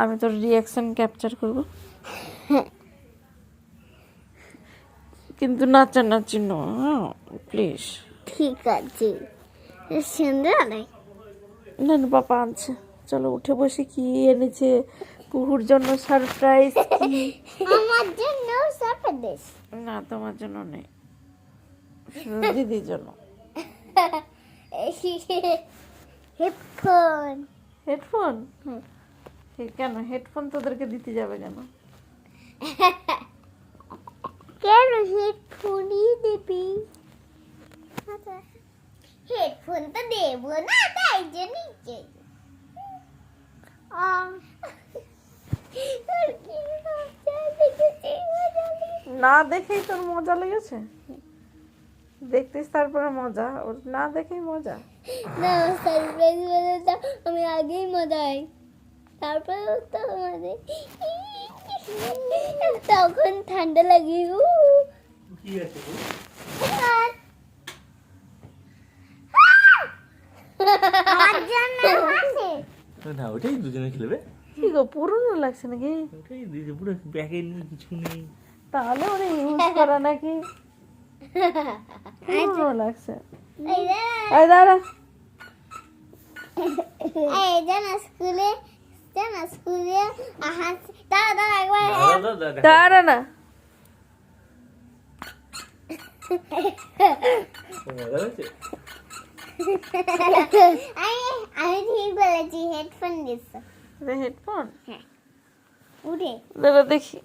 আমি তোর reaction capture করব, কিন্তু নাচানাচি নয় প্লিজ। ঠিক আছে, সুন্দর নাই। না না, পাপা আনছে, চলো উঠে বসে। কি এনেছে কুহুর জন্য সারপ্রাইজ? আমার জন্য সারপ্রাইজ। না, তোমার জন্য নেই, শুধু দিদির জন্য। হেডফোন। হেডফোন? কেন হেডফোন তোদেরকে দিতে যাবে কেন? কেন হেডফোনই দিবি? হেডফোন তো দেবো না, তাই জন্যই চাই। না দেখেই তোর মজা লেগেছে? দেখতিস তারপরে মজা, ওর না দেখেই মজা। না, সারপ্রাইজ বলে তো আমি আগেই মজাই, তারপরে তো আমাদের তখন ঠান্ডা লাগে। কি আছে না, ওটাই দুজনে খেলবে। কি গো, পুরনো লাগছে নাকি? ওটাই দিদি, পুরো ব্যাগে নিয়ে কিছু নেই। তাহলে ওরা ইউজ করা নাকি? পুরনো লাগছে। এই দাঁড়া, স্কুলে দাঁড়া একবার দাঁড়া না। মজা হয়েছে। আমি ঠিক বলেছি, হেডফোন দিচ্ছ। হেডফোন হ্যাঁ, উঠে দাঁড়া দেখি।